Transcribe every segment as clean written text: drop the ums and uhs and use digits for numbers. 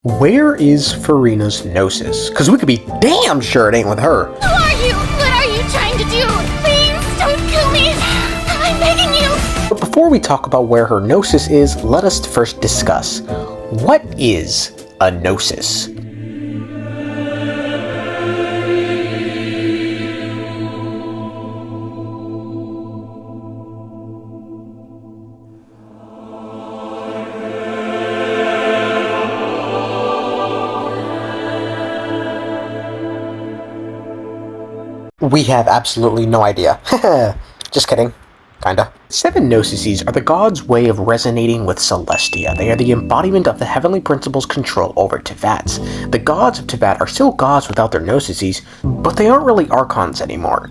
Where is Furina's Gnosis? Because we could be damn sure it ain't with her. Who are you? What are you trying to do? Please, don't kill me. I'm begging you. But before we talk about where her Gnosis is, let us first discuss, what is a Gnosis? We have absolutely no idea. Just kidding. Kinda. 7 Gnosises are the gods' way of resonating with Celestia. They are the embodiment of the heavenly principles' control over Teyvats. The gods of Teyvat are still gods without their Gnosises, but they aren't really archons anymore.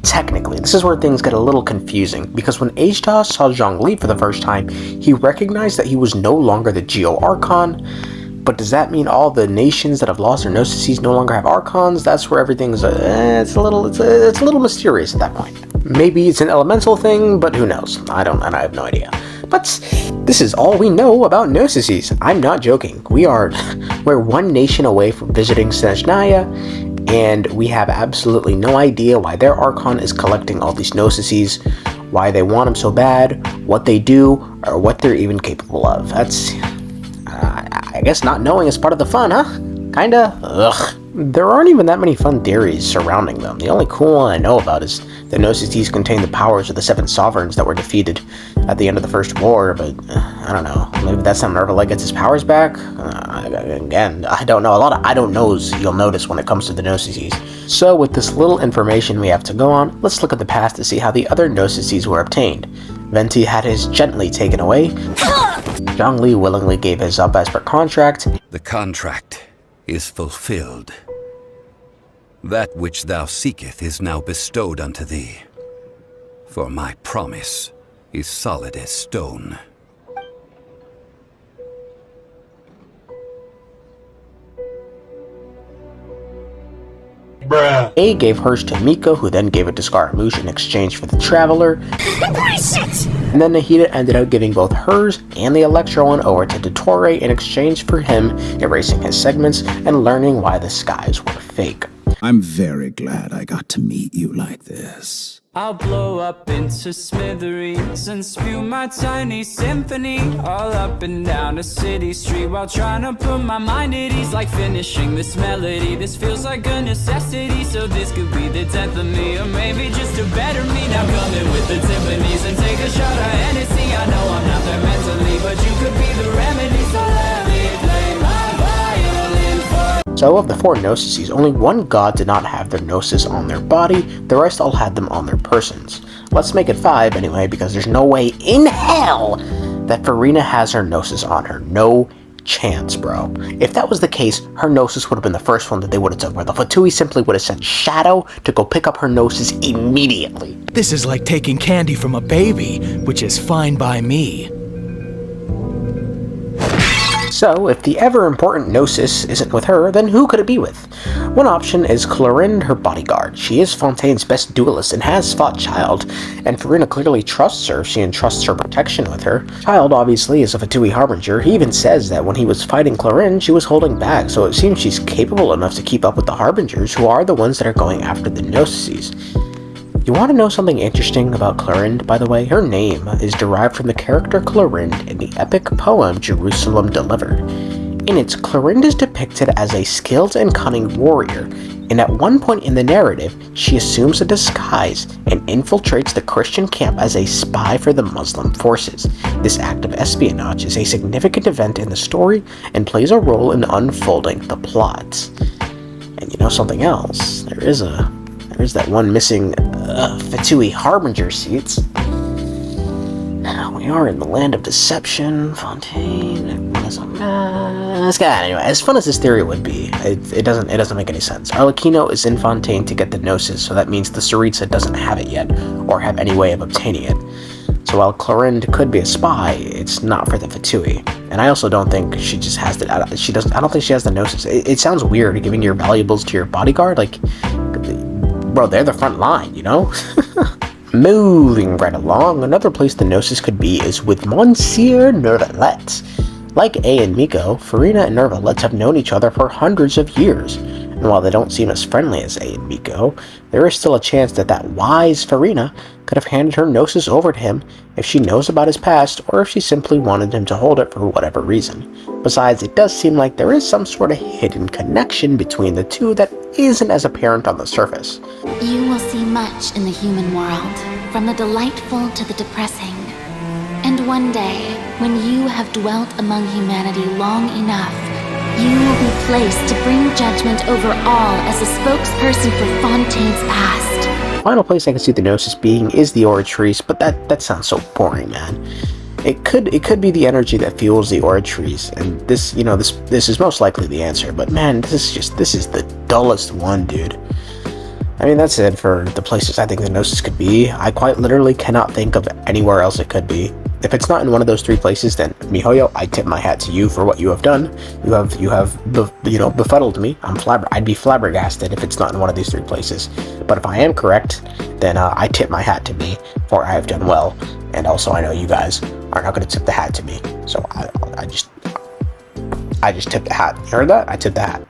Technically, this is where things get a little confusing, because when Agedas saw Zhongli for the first time, he recognized that he was no longer the Geo-Archon. But does that mean all the nations that have lost their Gnosises no longer have archons? That's where everything's it's a little mysterious at that point. Maybe it's an elemental thing, but who knows? I have no idea. But this is all we know about Gnosises. I'm not joking. We're one nation away from visiting Snezhnaya, and we have absolutely no idea why their archon is collecting all these Gnosises, why they want them so bad, what they do, or what they're even capable of. That's I guess not knowing is part of the fun, huh? Kinda? Ugh. There aren't even that many fun theories surrounding them. The only cool one I know about is the Gnosises contain the powers of the 7 sovereigns that were defeated at the end of the First War, but I don't know. Maybe that's how Neuvillette gets his powers back? Again, I don't know. A lot of I don't knows you'll notice when it comes to the Gnosises. So with this little information we have to go on, let's look at the past to see how the other Gnosises were obtained. Venti had his gently taken away. Zhongli willingly gave his up as per contract. The contract is fulfilled. That which thou seeketh is now bestowed unto thee. For my promise is solid as stone. Bruh. A gave hers to Miko, who then gave it to Scaramouche in exchange for the Traveler. And then Nahida ended up giving both hers and the Electro one over to Dottore in exchange for him erasing his segments and learning why the skies were fake. I'm very glad I got to meet you like this. I'll blow up into smithereens and spew my tiny symphony all up and down a city street while trying to put my mind at ease, like finishing this melody. This feels like a necessity, so this could be the 10th of me, or maybe just a better me. Now come in with the Tiffany's and take a shot of Hennessy. I know I'm not there mentally, but you could be the remedy, so let me play my violin for. So of the 4 Gnosises, only 1 god did not have their Gnosis on their body, the rest all had them on their persons. Let's make it 5 anyway, because there's no way in hell that Furina has her Gnosis on her. No chance, bro. If that was the case, her Gnosis would have been the first one that they would have took, where the Fatui simply would have sent Shadow to go pick up her Gnosis immediately. This is like taking candy from a baby, which is fine by me. So, if the ever-important Gnosis isn't with her, then who could it be with? One option is Clorinde, her bodyguard. She is Fontaine's best duelist and has fought Child, and Furina clearly trusts her if she entrusts her protection with her. Child obviously is a Fatui Harbinger. He even says that when he was fighting Clorinde, she was holding back, so it seems she's capable enough to keep up with the Harbingers, who are the ones that are going after the Gnosises. You want to know something interesting about Clorinde, by the way? Her name is derived from the character Clorinde in the epic poem Jerusalem Delivered. In it, Clorinde is depicted as a skilled and cunning warrior, and at one point in the narrative, she assumes a disguise and infiltrates the Christian camp as a spy for the Muslim forces. This act of espionage is a significant event in the story and plays a role in unfolding the plot. And you know something else? There's that one missing Fatui Harbinger seats. We are in the land of deception. Fontaine, anyway, as fun as this theory would be, it doesn't make any sense. Arlecchino is in Fontaine to get the Gnosis, so that means the Tsarista doesn't have it yet, or have any way of obtaining it. So while Clorinde could be a spy, it's not for the Fatui. And I also don't think she just has the. I don't think she has the Gnosis. It sounds weird giving your valuables to your bodyguard, like. Bro, they're the front line, you know? Moving right along, another place the Gnosis could be is with Monsieur Neuvillette. Like A and Miko, Furina and Neuvillette have known each other for hundreds of years, and while they don't seem as friendly as A and Miko, there is still a chance that that wise Furina could have handed her Gnosis over to him if she knows about his past or if she simply wanted him to hold it for whatever reason. Besides, it does seem like there is some sort of hidden connection between the two that isn't as apparent on the surface. You will see much in the human world, from the delightful to the depressing. And one day, when you have dwelt among humanity long enough, you will be placed to bring judgment over all as a spokesperson for Fontaine's past. Final place I can see the Gnosis being is the Oratrice, but that sounds so boring, man. It could be the energy that fuels the Oratrice, and this is most likely the answer, but man, this is the dullest one, dude. I mean, that's it for the places I think the Gnosis could be. I quite literally cannot think of anywhere else it could be. If it's not in one of those three places, then Mihoyo, I tip my hat to you for what you have done. You have befuddled me. I'd be flabbergasted if it's not in one of these three places. But if I am correct, then I tip my hat to me, for I have done well. And also, I know you guys are not going to tip the hat to me. So I just tip the hat. You heard that? I tip the hat.